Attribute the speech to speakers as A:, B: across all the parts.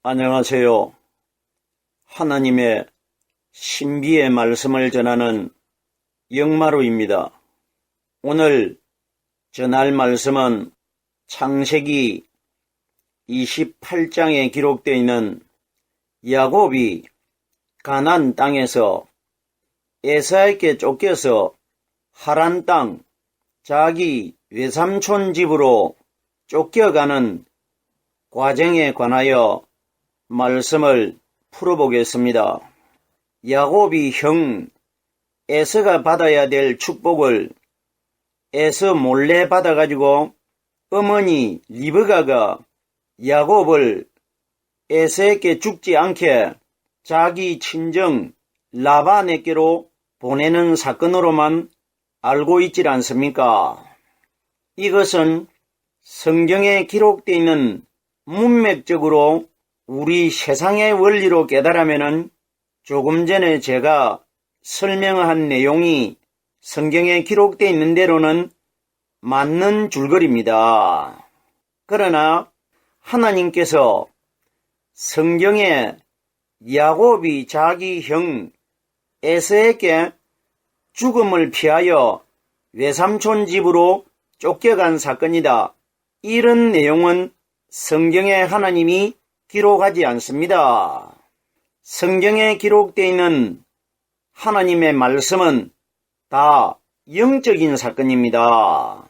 A: 안녕하세요. 하나님의 신비의 말씀을 전하는 영마루입니다. 오늘 전할 말씀은 창세기 28장에 기록되어 있는 야곱이 가나안 땅에서 에사에게 쫓겨서 하란 땅, 자기 외삼촌 집으로 쫓겨가는 과정에 관하여 말씀을 풀어보겠습니다. 야곱이 형 에서가 받아야 될 축복을 에서 몰래 받아가지고 어머니 리브가가 야곱을 에서에게 죽지 않게 자기 친정 라반에게로 보내는 사건으로만 알고 있질 않습니까? 이것은 성경에 기록되어 있는 문맥적으로 우리 세상의 원리로 깨달으면은 조금 전에 제가 설명한 내용이 성경에 기록되어 있는 대로는 맞는 줄거리입니다. 그러나 하나님께서 성경에 야곱이 자기 형 에서에게 죽음을 피하여 외삼촌 집으로 쫓겨간 사건이다. 이런 내용은 성경에 하나님이 기록하지 않습니다. 성경에 기록되어 있는 하나님의 말씀은 다 영적인 사건입니다.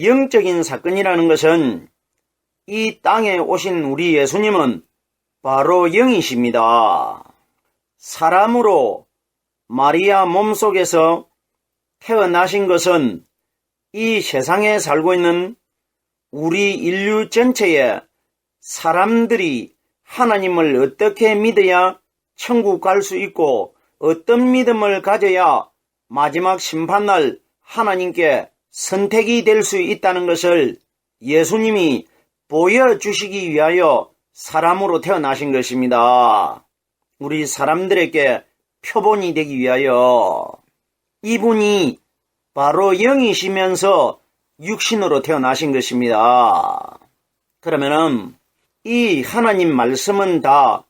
A: 영적인 사건이라는 것은 이 땅에 오신 우리 예수님은 바로 영이십니다. 사람으로 마리아 몸속에서 태어나신 것은 이 세상에 살고 있는 우리 인류 전체에 사람들이 하나님을 어떻게 믿어야 천국 갈 수 있고 어떤 믿음을 가져야 마지막 심판날 하나님께 선택이 될 수 있다는 것을 예수님이 보여주시기 위하여 사람으로 태어나신 것입니다. 우리 사람들에게 표본이 되기 위하여 이분이 바로 영이시면서 육신으로 태어나신 것입니다. 그러면은 이 하나님 말씀은 다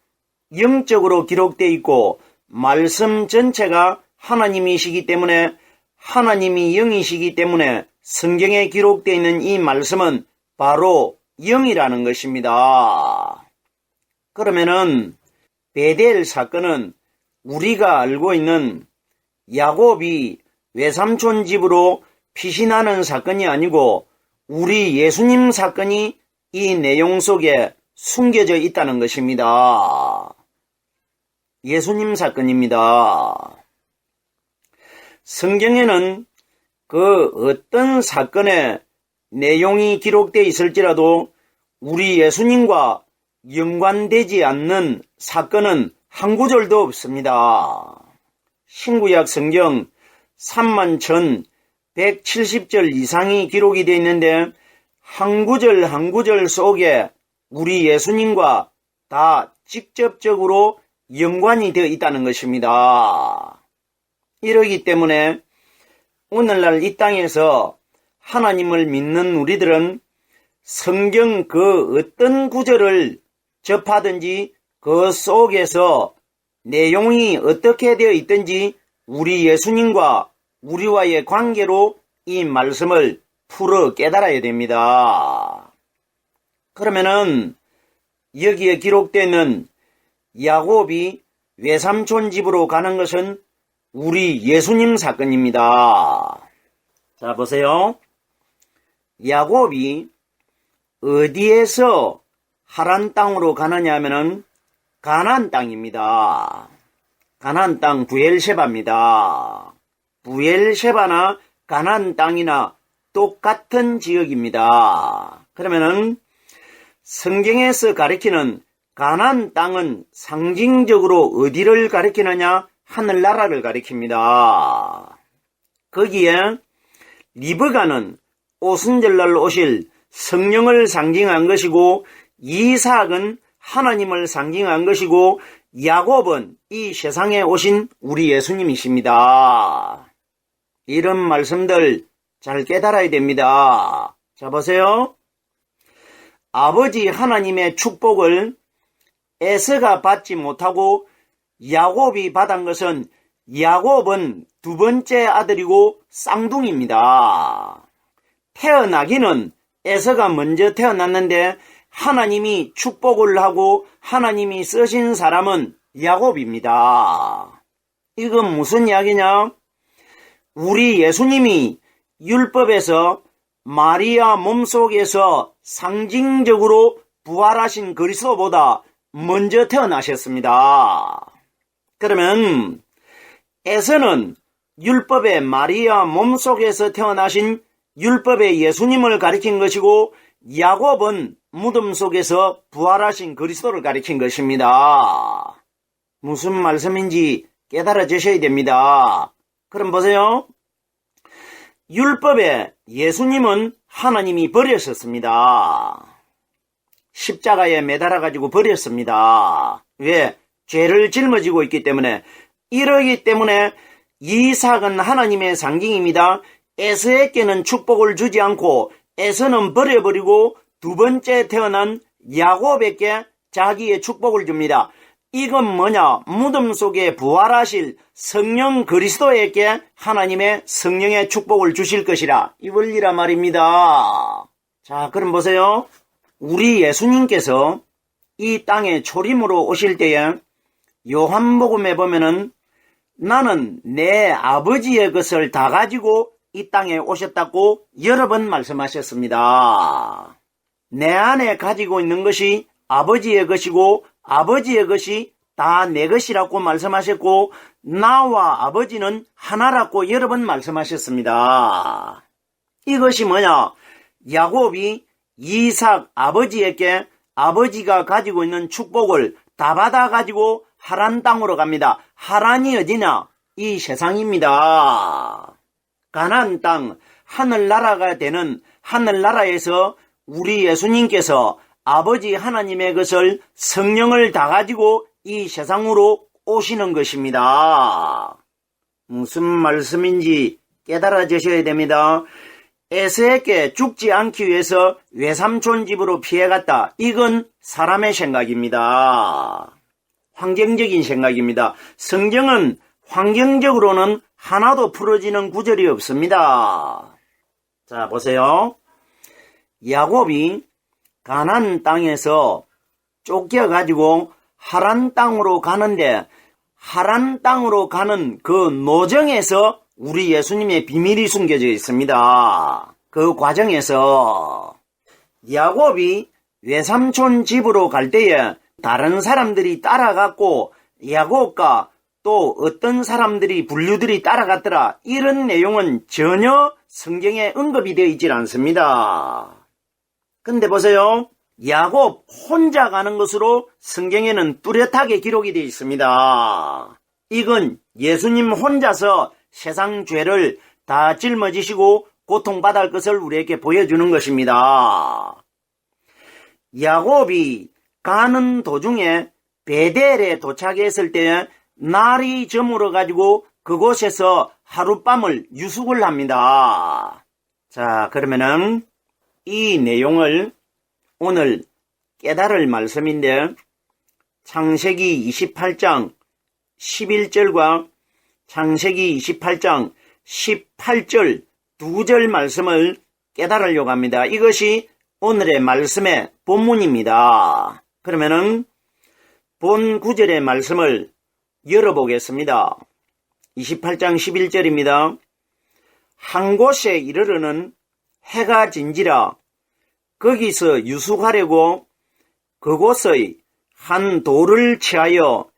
A: 영적으로 기록되어 있고 말씀 전체가 하나님이시기 때문에 하나님이 영이시기 때문에 성경에 기록되어 있는 이 말씀은 바로 영이라는 것입니다. 그러면은 베델 사건은 우리가 알고 있는 야곱이 외삼촌 집으로 피신하는 사건이 아니고 우리 예수님 사건이 이 내용 속에 숨겨져 있다는 것입니다. 예수님 사건입니다. 성경에는 그 어떤 사건의 내용이 기록되어 있을지라도 우리 예수님과 연관되지 않는 사건은 한 구절도 없습니다. 신구약 성경 31,170절 이상이 기록이 되어 있는데 한 구절 한 구절 속에 우리 예수님과 다 직접적으로 연관이 되어 있다는 것입니다. 이러기 때문에 오늘날 이 땅에서 하나님을 믿는 우리들은 성경 그 어떤 구절을 접하든지 그 속에서 내용이 어떻게 되어 있든지 우리 예수님과 우리와의 관계로 이 말씀을 풀어 깨달아야 됩니다. 그러면은 여기에 기록되는 야곱이 외삼촌 집으로 가는 것은 우리 예수님 사건입니다. 자, 보세요. 야곱이 어디에서 하란 땅으로 가느냐 하면은 가나안 땅입니다. 가나안 땅 부엘셰바입니다. 부엘셰바나 가나안 땅이나 똑같은 지역입니다. 그러면은 성경에서 가리키는 가나안 땅은 상징적으로 어디를 가리키느냐? 하늘나라를 가리킵니다. 거기에 리브가는 오순절날 오실 성령을 상징한 것이고 이삭은 하나님을 상징한 것이고 야곱은 이 세상에 오신 우리 예수님이십니다. 이런 말씀들 잘 깨달아야 됩니다. 자, 보세요. 아버지 하나님의 축복을 에서가 받지 못하고 야곱이 받은 것은 야곱은 두 번째 아들이고 쌍둥이입니다. 태어나기는 에서가 먼저 태어났는데 하나님이 축복을 하고 하나님이 쓰신 사람은 야곱입니다. 이건 무슨 이야기냐? 우리 예수님이 율법에서 마리아 몸속에서 상징적으로 부활하신 그리스도보다 먼저 태어나셨습니다. 그러면 에서는 율법의 마리아 몸속에서 태어나신 율법의 예수님을 가리킨 것이고 야곱은 무덤 속에서 부활하신 그리스도를 가리킨 것입니다. 무슨 말씀인지 깨달아지셔야 됩니다. 그럼 보세요. 율법의 예수님은 하나님이 버렸었습니다. 십자가에 매달아가지고 버렸습니다. 왜? 죄를 짊어지고 있기 때문에. 이러기 때문에 이삭은 하나님의 상징입니다. 에서에게는 축복을 주지 않고 에서는 버려버리고 두 번째 태어난 야곱에게 자기의 축복을 줍니다. 이건 뭐냐? 무덤 속에 부활하실 성령 그리스도에게 하나님의 성령의 축복을 주실 것이라 이 원리라 말입니다. 자, 그럼 보세요. 우리 예수님께서 이 땅에 초림으로 오실 때에 요한복음에 보면은 나는 내 아버지의 것을 다 가지고 이 땅에 오셨다고 여러 번 말씀하셨습니다. 내 안에 가지고 있는 것이 아버지의 것이고 아버지의 것이 다 내 것이라고 말씀하셨고 나와 아버지는 하나라고 여러 번 말씀하셨습니다. 이것이 뭐냐? 야곱이 이삭 아버지에게 아버지가 가지고 있는 축복을 다 받아가지고 하란 땅으로 갑니다. 하란이 어디냐? 이 세상입니다. 가나안 땅, 하늘나라가 되는 하늘나라에서 우리 예수님께서 아버지 하나님의 것을 성령을 다 가지고 이 세상으로 오시는 것입니다. 무슨 말씀인지 깨달아지셔야 됩니다. 에서에게 죽지 않기 위해서 외삼촌 집으로 피해갔다. 이건 사람의 생각입니다. 환경적인 생각입니다. 성경은 환경적으로는 하나도 풀어지는 구절이 없습니다. 자, 보세요. 야곱이 가나안 땅에서 쫓겨가지고 하란 땅으로 가는데 하란 땅으로 가는 그 노정에서 우리 예수님의 비밀이 숨겨져 있습니다. 그 과정에서 야곱이 외삼촌 집으로 갈 때에 다른 사람들이 따라갔고 야곱과 또 어떤 사람들이 분류들이 따라갔더라. 이런 내용은 전혀 성경에 언급이 되어 있질 않습니다. 근데 보세요. 야곱 혼자 가는 것으로 성경에는 뚜렷하게 기록이 되어 있습니다. 이건 예수님 혼자서 세상 죄를 다 짊어지시고 고통받을 것을 우리에게 보여주는 것입니다. 야곱이 가는 도중에 베델에 도착했을 때 날이 저물어 가지고 그곳에서 하룻밤을 유숙을 합니다. 자, 그러면은 이 내용을 오늘 깨달을 말씀인데 창세기 28장 11절과 창세기 28장 18절 두 절 말씀을 깨달으려고 합니다. 이것이 오늘의 말씀의 본문입니다. 그러면은 본 구절의 말씀을 열어보겠습니다. 28장 11절입니다. 한 곳에 이르러는 해가 진지라 거기서 유숙하려고 그곳의 한 돌을 취하여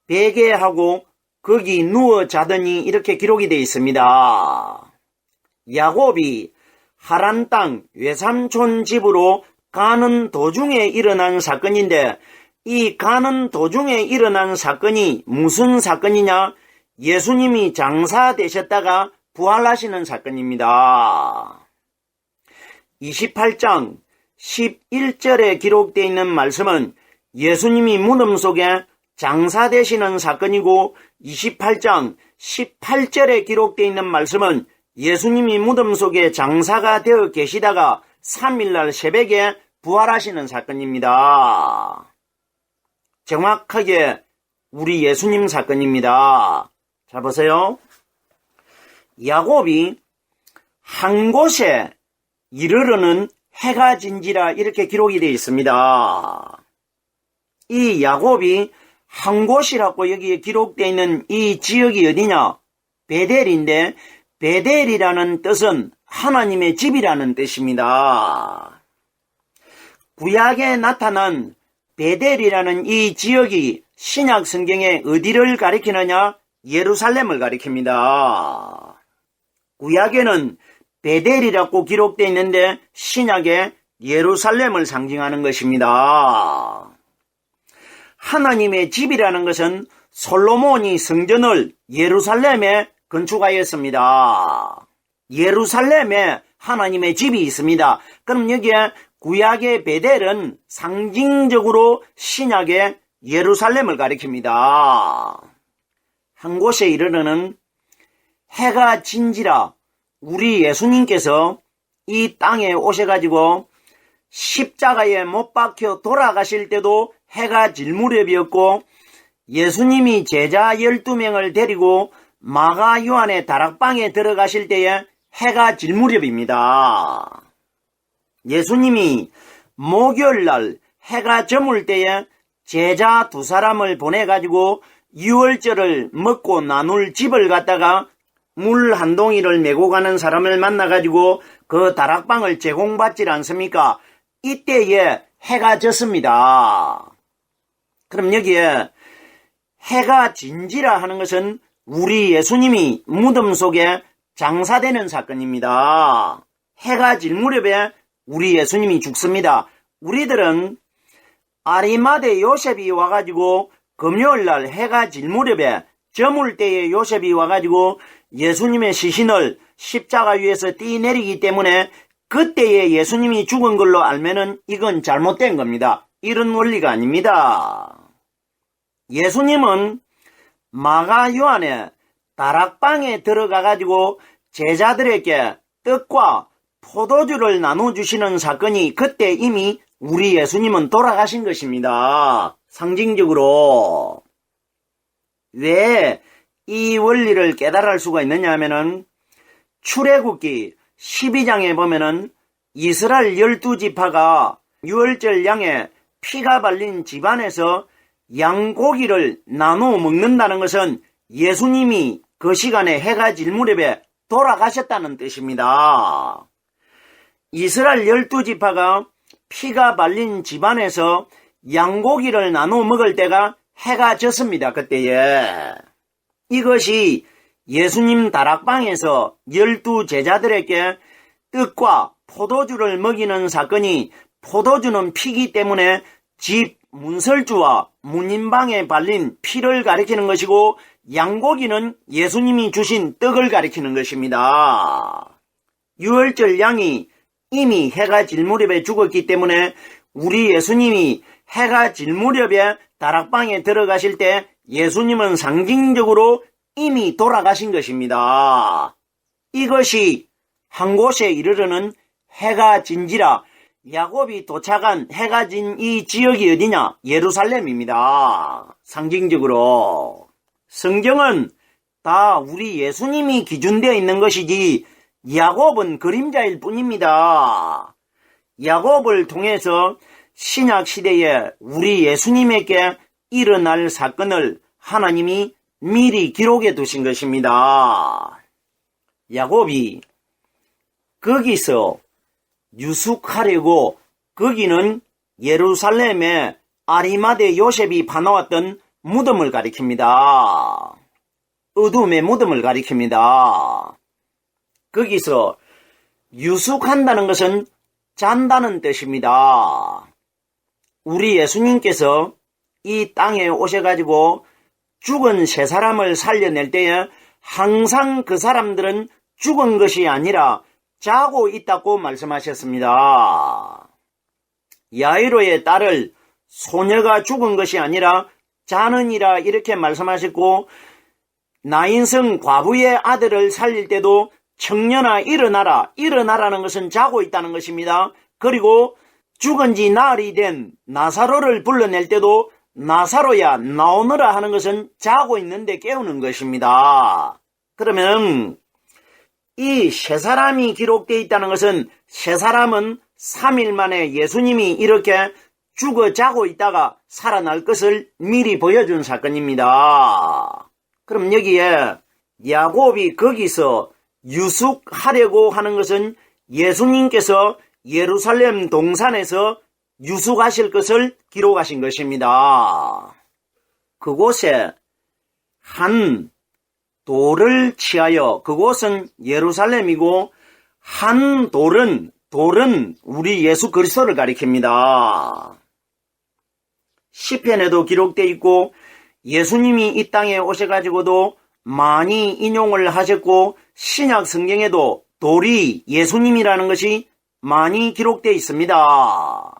A: 베개하고 거기 누워 자더니 이렇게 기록이 되어 있습니다. 야곱이 하란 땅 외삼촌 집으로 가는 도중에 일어난 사건인데 이 가는 도중에 일어난 사건이 무슨 사건이냐? 예수님이 장사되셨다가 부활하시는 사건입니다. 28장 11절에 기록되어 있는 말씀은 예수님이 무덤 속에 장사되시는 사건이고 28장 18절에 기록되어 있는 말씀은 예수님이 무덤 속에 장사가 되어 계시다가 3일날 새벽에 부활하시는 사건입니다. 정확하게 우리 예수님 사건입니다. 자, 보세요. 야곱이 한 곳에 이르러는 해가 진지라 이렇게 기록이 되어 있습니다. 이 야곱이 한 곳이라고 여기에 기록되어 있는 이 지역이 어디냐? 베델인데 베델이라는 뜻은 하나님의 집이라는 뜻입니다. 구약에 나타난 베델이라는 이 지역이 신약 성경에 어디를 가리키느냐? 예루살렘을 가리킵니다. 구약에는 베델이라고 기록되어 있는데 신약에 예루살렘을 상징하는 것입니다. 하나님의 집이라는 것은 솔로몬이 성전을 예루살렘에 건축하였습니다. 예루살렘에 하나님의 집이 있습니다. 그럼 여기에 구약의 베델은 상징적으로 신약의 예루살렘을 가리킵니다. 한 곳에 이르러는 해가 진지라 우리 예수님께서 이 땅에 오셔가지고 십자가에 못 박혀 돌아가실 때도 해가 질 무렵이었고 예수님이 제자 12명을 데리고 마가 요한의 다락방에 들어가실 때에 해가 질 무렵입니다. 예수님이 목요일날 해가 저물 때에 제자 2사람을 보내가지고 유월절을 먹고 나눌 집을 갔다가 물 한 동이를 메고 가는 사람을 만나가지고 그 다락방을 제공받지 않습니까? 이때에 해가 졌습니다. 그럼 여기에 해가 진지라 하는 것은 우리 예수님이 무덤 속에 장사되는 사건입니다. 해가 질 무렵에 우리 예수님이 죽습니다. 우리들은 아리마대 요셉이 와가지고 금요일날 해가 질 무렵에 저물 때에 요셉이 와가지고 예수님의 시신을 십자가 위에서 떼내리기 때문에 그때에 예수님이 죽은 걸로 알면은 이건 잘못된 겁니다. 이런 원리가 아닙니다. 예수님은 마가 요한의 다락방에 들어가가지고 제자들에게 떡과 포도주를 나눠주시는 사건이 그때 이미 우리 예수님은 돌아가신 것입니다. 상징적으로. 왜 이 원리를 깨달을 수가 있느냐 하면은 출애굽기 12장에 보면은 이스라엘 12지파가 유월절 양에 피가 발린 집안에서 양고기를 나누어 먹는다는 것은 예수님이 그 시간에 해가 질 무렵에 돌아가셨다는 뜻입니다. 이스라엘 12지파가 피가 발린 집안에서 양고기를 나누어 먹을 때가 해가 졌습니다. 그때에. 이것이 예수님 다락방에서 12제자들에게 떡과 포도주를 먹이는 사건이 포도주는 피기 때문에 집 문설주와 문인방에 발린 피를 가리키는 것이고 양고기는 예수님이 주신 떡을 가리키는 것입니다. 유월절 양이 이미 해가 질 무렵에 죽었기 때문에 우리 예수님이 해가 질 무렵에 다락방에 들어가실 때 예수님은 상징적으로 이미 돌아가신 것입니다. 이것이 한 곳에 이르러는 해가 진지라 야곱이 도착한 해가 진 이 지역이 어디냐? 예루살렘입니다. 상징적으로. 성경은 다 우리 예수님이 기준되어 있는 것이지 야곱은 그림자일 뿐입니다. 야곱을 통해서 신약 시대에 우리 예수님에게 일어날 사건을 하나님이 미리 기록해 두신 것입니다. 야곱이 거기서 유숙하려고 거기는 예루살렘에 아리마대 요셉이 파놓았던 무덤을 가리킵니다. 어둠의 무덤을 가리킵니다. 거기서 유숙한다는 것은 잔다는 뜻입니다. 우리 예수님께서 이 땅에 오셔가지고 죽은 세 사람을 살려낼 때에 항상 그 사람들은 죽은 것이 아니라 자고 있다고 말씀하셨습니다. 야이로의 딸을 소녀가 죽은 것이 아니라 자느니라 이렇게 말씀하셨고 나인성 과부의 아들을 살릴 때도 청년아 일어나라는 것은 자고 있다는 것입니다. 그리고 죽은 지 나흘이 된 나사로를 불러낼 때도 나사로야 나오너라 하는 것은 자고 있는데 깨우는 것입니다. 그러면 이 세 사람이 기록되어 있다는 것은 세 사람은 3일 만에 예수님이 이렇게 죽어 자고 있다가 살아날 것을 미리 보여준 사건입니다. 그럼 여기에 야곱이 거기서 유숙하려고 하는 것은 예수님께서 예루살렘 동산에서 유숙하실 것을 기록하신 것입니다. 그곳에 한 돌을 취하여, 그곳은 예루살렘이고 한 돌은 우리 예수 그리스도를 가리킵니다. 시편에도 기록되어 있고 예수님이 이 땅에 오셔가지고도 많이 인용을 하셨고 신약 성경에도 돌이 예수님이라는 것이 많이 기록되어 있습니다.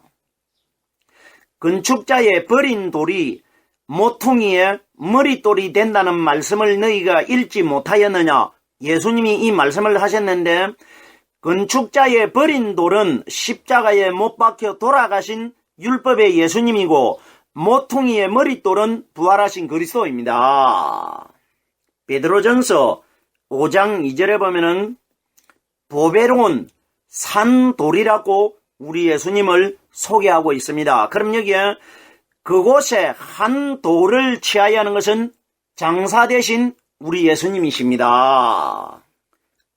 A: 건축자의 버린 돌이 모퉁이의 머릿돌이 된다는 말씀을 너희가 읽지 못하였느냐? 예수님이 이 말씀을 하셨는데 건축자의 버린 돌은 십자가에 못 박혀 돌아가신 율법의 예수님이고 모퉁이의 머릿돌은 부활하신 그리스도입니다. 베드로전서 5장 2절에 보면은 보배로운 산돌이라고 우리 예수님을 소개하고 있습니다. 그럼 여기에 그곳에 한 돌을 취하여 하는 것은 장사 되신 우리 예수님이십니다.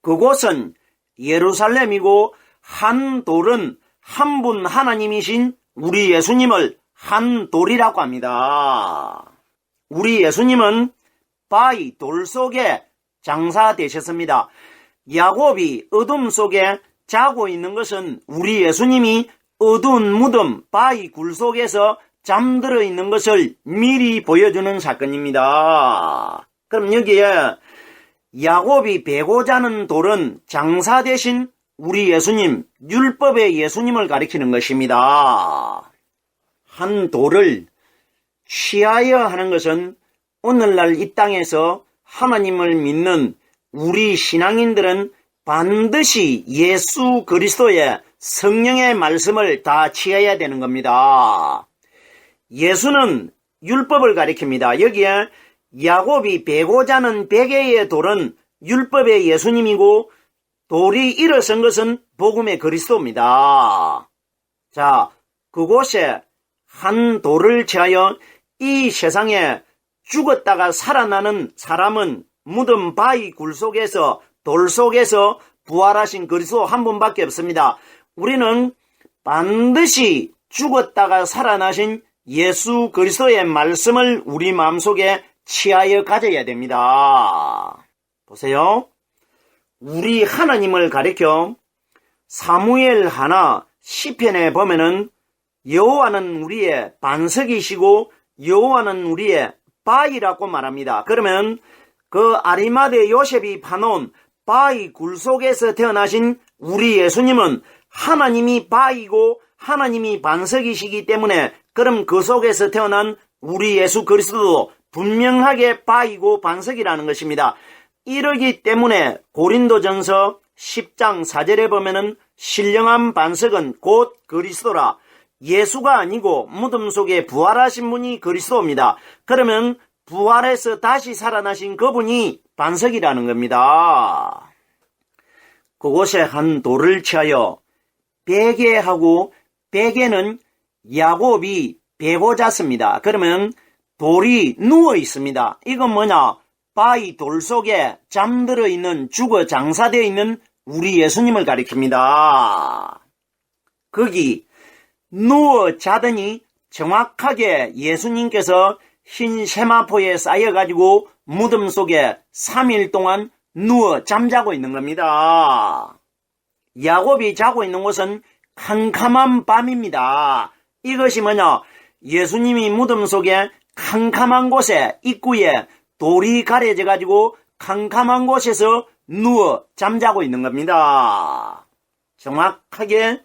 A: 그곳은 예루살렘이고 한 돌은 한 분 하나님이신 우리 예수님을 한 돌이라고 합니다. 우리 예수님은 바위 돌 속에 장사되셨습니다. 야곱이 어둠 속에 자고 있는 것은 우리 예수님이 어두운 무덤 바위 굴 속에서 잠들어 있는 것을 미리 보여주는 사건입니다. 그럼 여기에 야곱이 베고 자는 돌은 장사 되신 우리 예수님, 율법의 예수님을 가리키는 것입니다. 한 돌을 취하여 하는 것은 오늘날 이 땅에서 하나님을 믿는 우리 신앙인들은 반드시 예수 그리스도의 성령의 말씀을 다 취해야 되는 겁니다. 예수는 율법을 가리킵니다. 여기에 야곱이 베고 자는 베개의 돌은 율법의 예수님이고 돌이 일어선 것은 복음의 그리스도입니다. 자, 그곳에 한 돌을 취하여 이 세상에 죽었다가 살아나는 사람은 무덤 바위 굴 속에서 돌 속에서 부활하신 그리스도 한 분밖에 없습니다. 우리는 반드시 죽었다가 살아나신 예수 그리스도의 말씀을 우리 마음속에 취하여 가져야 됩니다. 보세요. 우리 하나님을 가리켜 사무엘 하나 시편에 보면은 여호와는 우리의 반석이시고 여호와는 우리의 바위라고 말합니다. 그러면 그 아리마대 요셉이 파놓은 바위 굴 속에서 태어나신 우리 예수님은 하나님이 바위고 하나님이 반석이시기 때문에 그럼 그 속에서 태어난 우리 예수 그리스도도 분명하게 바위고 반석이라는 것입니다. 이러기 때문에 고린도전서 10장 4절에 보면은 신령한 반석은 곧 그리스도라. 예수가 아니고 무덤 속에 부활하신 분이 그리스도입니다. 그러면 부활해서 다시 살아나신 그분이 반석이라는 겁니다. 그곳에 한 돌을 취하여 베개하고 베개는 야곱이 베고 잤습니다. 그러면 돌이 누워 있습니다. 이건 뭐냐? 바위 돌 속에 잠들어 있는 죽어 장사되어 있는 우리 예수님을 가리킵니다. 거기 누워 자더니 정확하게 예수님께서 흰 세마포에 쌓여가지고 무덤 속에 3일 동안 누워 잠자고 있는 겁니다. 야곱이 자고 있는 곳은 캄캄한 밤입니다. 이것이 뭐냐? 예수님이 무덤 속에 캄캄한 곳에 입구에 돌이 가려져 가지고 캄캄한 곳에서 누워 잠자고 있는 겁니다. 정확하게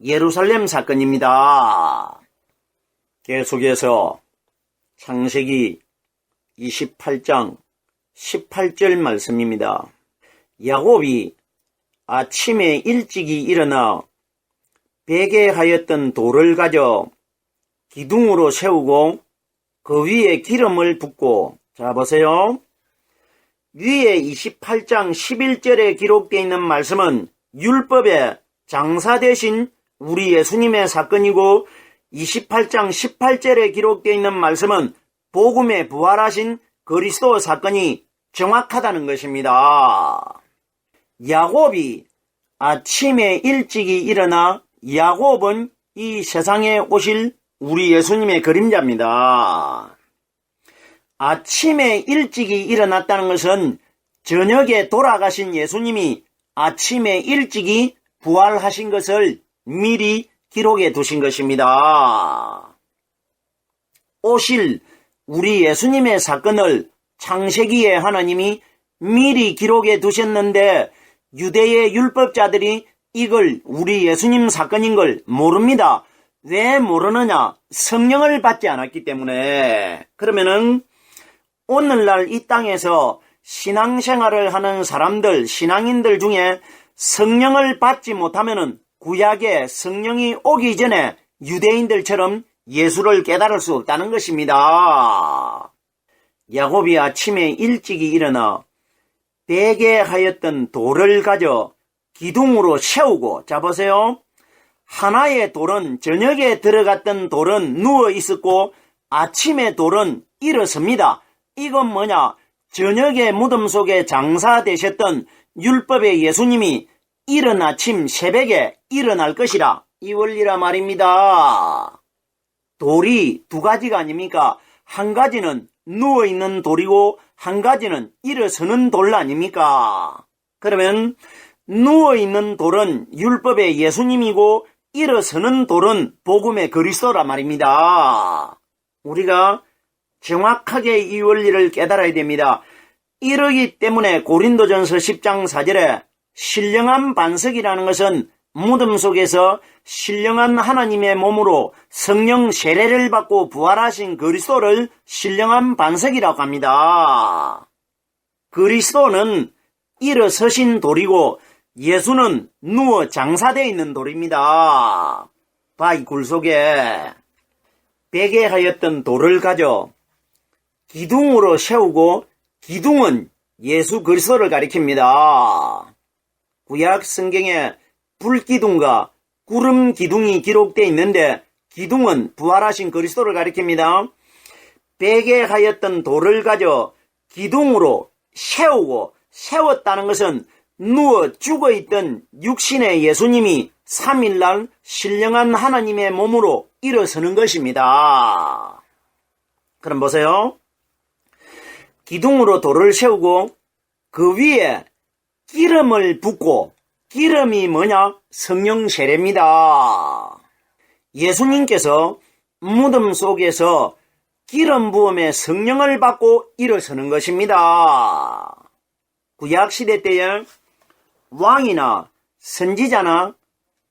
A: 예루살렘 사건입니다. 계속해서 창세기 28장 18절 말씀입니다. 야곱이 아침에 일찍이 일어나 베개하였던 돌을 가져 기둥으로 세우고 그 위에 기름을 붓고, 자 보세요. 위에 28장 11절에 기록되어 있는 말씀은 율법의 장사 되신 우리 예수님의 사건이고, 28장 18절에 기록되어 있는 말씀은 복음에 부활하신 그리스도 사건이 정확하다는 것입니다. 야곱이 아침에 일찍이 일어나, 야곱은 이 세상에 오실 우리 예수님의 그림자입니다. 아침에 일찍이 일어났다는 것은 저녁에 돌아가신 예수님이 아침에 일찍이 부활하신 것을 미리 기록해 두신 것입니다. 오실 우리 예수님의 사건을 창세기에 하나님이 미리 기록해 두셨는데 유대의 율법자들이 이걸 우리 예수님 사건인 걸 모릅니다. 왜 모르느냐? 성령을 받지 않았기 때문에. 그러면은 오늘날 이 땅에서 신앙생활을 하는 사람들, 신앙인들 중에 성령을 받지 못하면은 구약에 성령이 오기 전에 유대인들처럼 예수를 깨달을 수 없다는 것입니다. 야곱이 아침에 일찍이 일어나 베개 하였던 돌을 가져 기둥으로 세우고, 자 보세요. 하나의 돌은, 저녁에 들어갔던 돌은 누워 있었고 아침에 돌은 일어섭니다. 이건 뭐냐? 저녁에 무덤 속에 장사되셨던 율법의 예수님이 이른 아침 새벽에 일어날 것이라, 이 원리라 말입니다. 돌이 두 가지가 아닙니까? 한 가지는 누워있는 돌이고 한 가지는 일어서는 돌 아닙니까? 그러면 누워있는 돌은 율법의 예수님이고 일어서는 돌은 복음의 그리스도라 말입니다. 우리가 정확하게 이 원리를 깨달아야 됩니다. 이러기 때문에 고린도전서 10장 4절에 신령한 반석이라는 것은 무덤 속에서 신령한 하나님의 몸으로 성령 세례를 받고 부활하신 그리스도를 신령한 반석이라고 합니다. 그리스도는 일어서신 돌이고 예수는 누워 장사되어 있는 돌입니다. 봐, 이 굴 속에 베개하였던 돌을 가져 기둥으로 세우고, 기둥은 예수 그리스도를 가리킵니다. 구약 성경에 불기둥과 구름 기둥이 기록되어 있는데 기둥은 부활하신 그리스도를 가리킵니다. 베개하였던 돌을 가져 기둥으로 세우고, 세웠다는 것은 누워 죽어있던 육신의 예수님이 3일날 신령한 하나님의 몸으로 일어서는 것입니다. 그럼 보세요. 기둥으로 돌을 세우고 그 위에 기름을 붓고, 기름이 뭐냐? 성령 세례입니다. 예수님께서 무덤 속에서 기름 부음에 성령을 받고 일어서는 것입니다. 구약시대 때에 왕이나 선지자나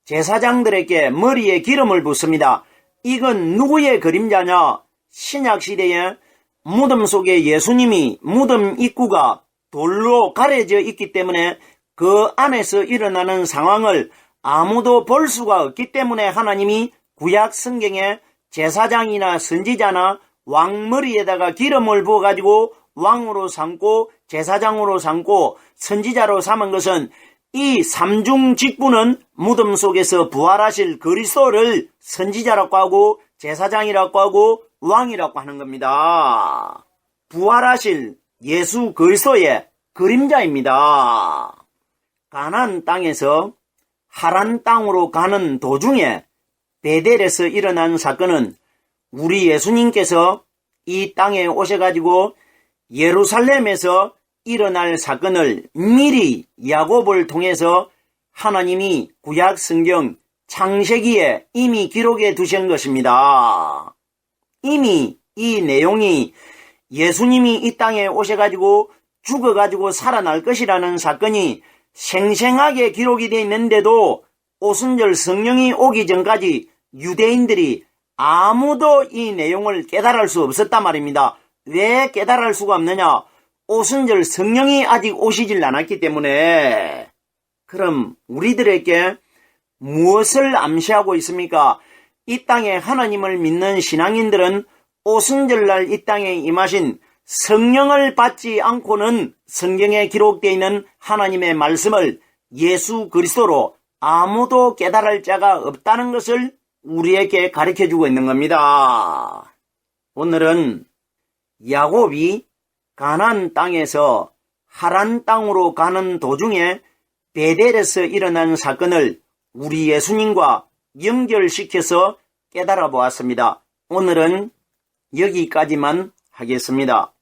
A: 제사장들에게 머리에 기름을 붓습니다. 이건 누구의 그림자냐? 신약시대에 무덤 속에 예수님이 무덤 입구가 돌로 가려져 있기 때문에 그 안에서 일어나는 상황을 아무도 볼 수가 없기 때문에 하나님이 구약 성경에 제사장이나 선지자나 왕 머리에다가 기름을 부어가지고 왕으로 삼고 제사장으로 삼고 선지자로 삼은 것은 이 삼중 직분은 무덤 속에서 부활하실 그리스도를 선지자라고 하고 제사장이라고 하고 왕이라고 하는 겁니다. 부활하실 예수 그리스도의 그림자입니다. 가나안 땅에서 하란 땅으로 가는 도중에 베델에서 일어난 사건은 우리 예수님께서 이 땅에 오셔가지고 예루살렘에서 일어날 사건을 미리 야곱을 통해서 하나님이 구약 성경 창세기에 이미 기록해 두신 것입니다. 이미 이 내용이 예수님이 이 땅에 오셔가지고 죽어가지고 살아날 것이라는 사건이 생생하게 기록이 되어 있는데도 오순절 성령이 오기 전까지 유대인들이 아무도 이 내용을 깨달을 수 없었단 말입니다. 왜 깨달을 수가 없느냐? 오순절 성령이 아직 오시질 않았기 때문에. 그럼 우리들에게 무엇을 암시하고 있습니까? 이 땅에 하나님을 믿는 신앙인들은 오순절날 이 땅에 임하신 성령을 받지 않고는 성경에 기록되어 있는 하나님의 말씀을 예수 그리스도로 아무도 깨달을 자가 없다는 것을 우리에게 가르쳐주고 있는 겁니다. 오늘은 야곱이 가나안 땅에서 하란 땅으로 가는 도중에 베델에서 일어난 사건을 우리 예수님과 연결시켜서 깨달아 보았습니다. 오늘은 여기까지만 하겠습니다.